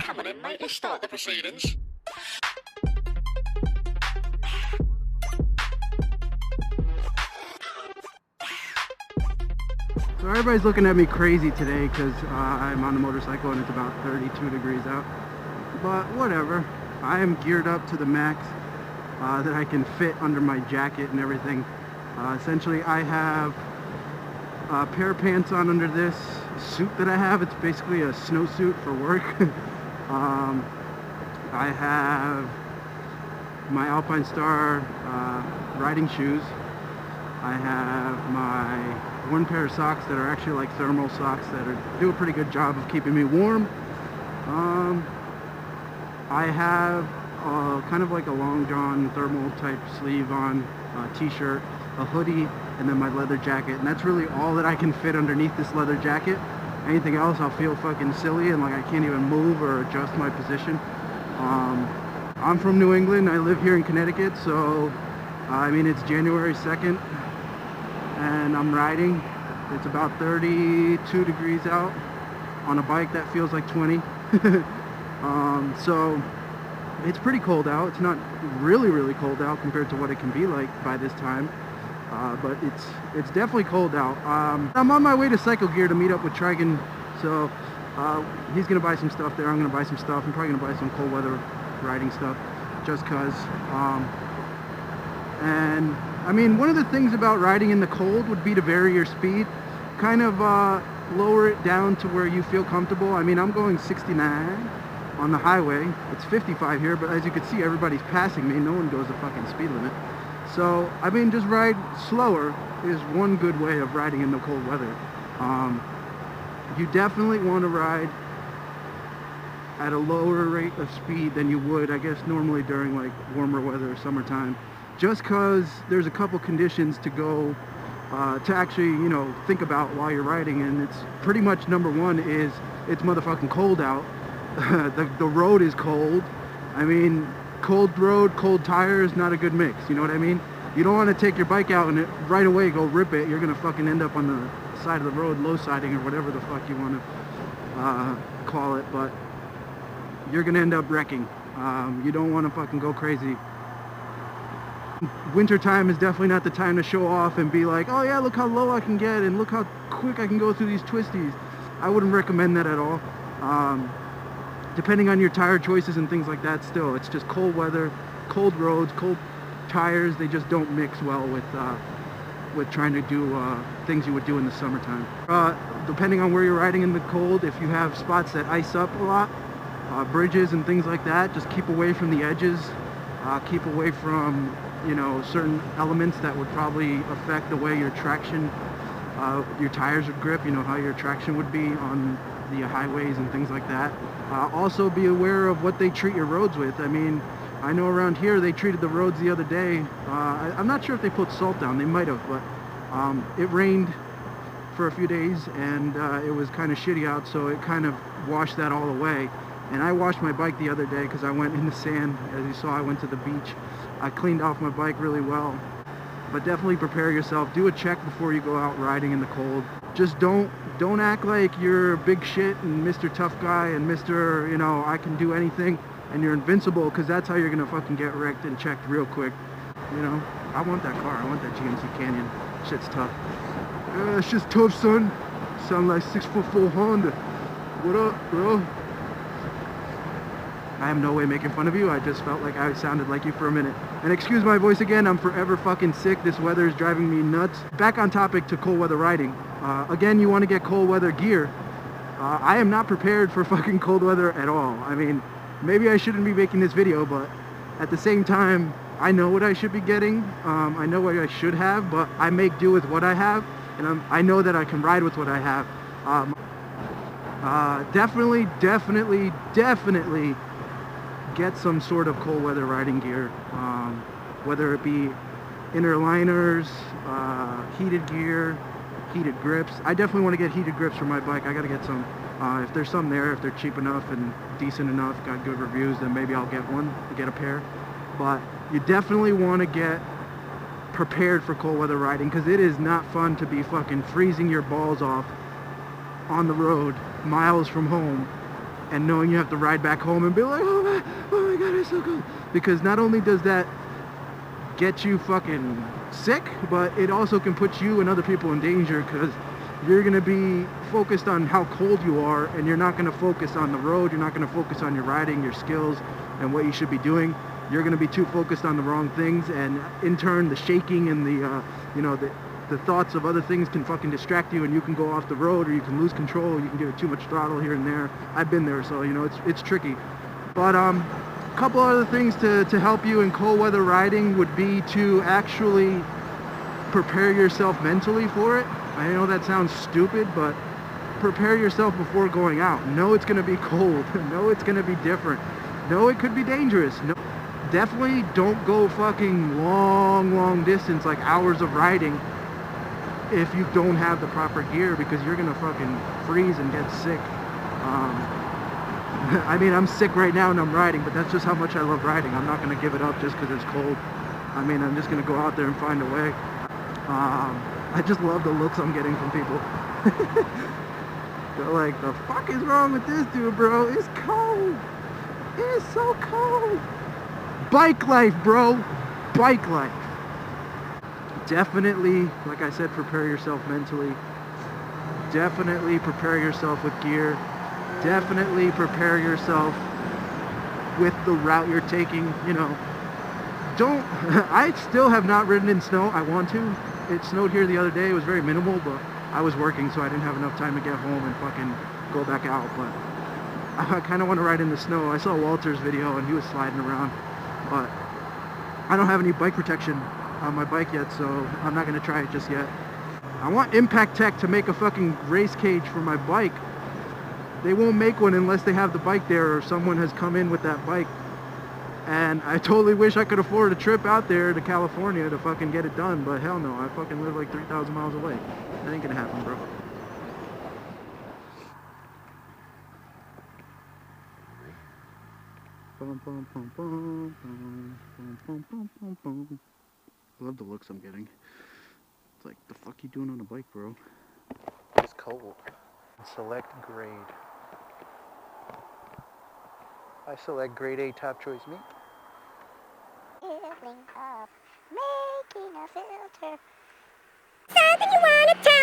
Come on in, mate, let's start the proceedings. So everybody's looking at me crazy today because I'm on the motorcycle and it's about 32 degrees out. But whatever, I am geared up to the max that I can fit under my jacket and everything. Essentially, I have a pair of pants on under this suit that I have. It's basically a snowsuit for work. I have my Alpine Star riding shoes. I have my one pair of socks that are actually like thermal socks that do a pretty good job of keeping me warm. I have kind of like a long john thermal type sleeve on, t-shirt, a hoodie, and then my leather jacket, and that's really all that I can fit underneath this leather jacket. Anything else I'll feel fucking silly and like I can't even move or adjust my position. I'm from New England. I live here in Connecticut, so I mean it's January 2nd and I'm riding. It's about 32 degrees out on a bike that feels like 20. So it's pretty cold out. It's not really cold out compared to what it can be like by this time, but it's definitely cold out. I'm on my way to Cycle Gear to meet up with Trigon, so he's gonna buy some stuff there. I'm gonna buy some stuff. I'm probably gonna buy some cold weather riding stuff just cause. And I mean, one of the things about riding in the cold would be to vary your speed, kind of lower it down to where you feel comfortable. I mean, I'm going 69 on the highway. It's 55 here, but as you can see, everybody's passing me. No one goes the fucking speed limit. So, I mean, just ride slower is one good way of riding in the cold weather. You definitely want to ride at a lower rate of speed than you would, I guess, normally during like warmer weather or summertime. Just because there's a couple conditions to go to actually, you know, think about while you're riding, and it's pretty much number one is it's motherfucking cold out. The road is cold. I mean, cold road, cold tires, not a good mix, you know what I mean? You don't want to take your bike out and right away go rip it. You're gonna fucking end up on the side of the road, low siding or whatever the fuck you want to call it, but you're gonna end up wrecking. You don't want to fucking go crazy. Winter time is definitely not the time to show off and be like, oh yeah, look how low I can get and look how quick I can go through these twisties. I wouldn't recommend that at all. Depending on your tire choices and things like that, still, it's just cold weather, cold roads, cold tires. They just don't mix well with trying to do things you would do in the summertime. Depending on where you're riding in the cold, if you have spots that ice up a lot, bridges and things like that, just keep away from the edges. Keep away from, you know, certain elements that would probably affect the way your traction, your tires would grip, you know, how your traction would be on the highways and things like that. Also be aware of what they treat your roads with. I mean, I know around here they treated the roads the other day. I'm not sure if they put salt down, they might have, but it rained for a few days and it was kind of shitty out, so it kind of washed that all away. And I washed my bike the other day because I went in the sand. As you saw, I went to the beach. I cleaned off my bike really well. But definitely prepare yourself. Do a check before you go out riding in the cold. Just don't act like you're big shit and Mr. Tough Guy and Mr. You know, I can do anything and you're invincible, because that's how you're gonna fucking get wrecked and checked real quick. You know, I want that car. I want that GMC Canyon. Shit's tough. It's just tough, son. Sound like 6'4" Honda. What up, bro? I am no way making fun of you. I just felt like I sounded like you for a minute. And excuse my voice again, I'm forever fucking sick. This weather is driving me nuts. Back on topic to cold weather riding. Again, you want to get cold weather gear. I am not prepared for fucking cold weather at all. I mean, maybe I shouldn't be making this video, but at the same time, I know what I should be getting. I know what I should have, but I make do with what I have. And I know that I can ride with what I have. Definitely get some sort of cold weather riding gear, whether it be inner liners, heated gear, heated grips. I definitely want to get heated grips for my bike. I gotta get some. If there's some there, if they're cheap enough and decent enough, got good reviews, then maybe I'll get one, get a pair. But you definitely want to get prepared for cold weather riding, because it is not fun to be fucking freezing your balls off on the road miles from home and knowing you have to ride back home and be like, oh my god, it's so cold. Because not only does that get you fucking sick, but it also can put you and other people in danger, because you're going to be focused on how cold you are, and you're not going to focus on the road. You're not going to focus on your riding, your skills, and what you should be doing. You're going to be too focused on the wrong things, and in turn the shaking and the you know, the thoughts of other things can fucking distract you, and you can go off the road, or you can lose control. You can give it too much throttle here and there. I've been there, so you know, it's tricky. But a couple other things to help you in cold weather riding would be to actually prepare yourself mentally for it. I know that sounds stupid, but prepare yourself before going out. Know it's going to be cold. Know it's going to be different. Know it could be dangerous. No, definitely don't go fucking long distance, like hours of riding, if you don't have the proper gear, because you're going to fucking freeze and get sick. I mean, I'm sick right now and I'm riding, but that's just how much I love riding. I'm not going to give it up just because it's cold. I mean, I'm just going to go out there and find a way. I just love the looks I'm getting from people. They're like, the fuck is wrong with this dude, bro? It's cold. It's so cold. Bike life, bro. Bike life. Definitely, like I said, prepare yourself mentally. Definitely prepare yourself with gear. Definitely prepare yourself with the route you're taking. You know, don't, I still have not ridden in snow. I want to. It snowed here the other day. It was very minimal, but I was working, so I didn't have enough time to get home and fucking go back out. But I kind of want to ride in the snow. I saw Walter's video and he was sliding around, but I don't have any bike protection on my bike yet, so I'm not going to try it just yet. I want Impact Tech to make a fucking race cage for my bike. They won't make one unless they have the bike there, or someone has come in with that bike. And I totally wish I could afford a trip out there to California to fucking get it done, but hell no, I fucking live like 3,000 miles away. That ain't gonna happen, bro. I love the looks I'm getting. It's like, the fuck you doing on a bike, bro? It's cold. Select grade. I select grade A top choice meat. Filling up, making a filter. Something you wanna tell.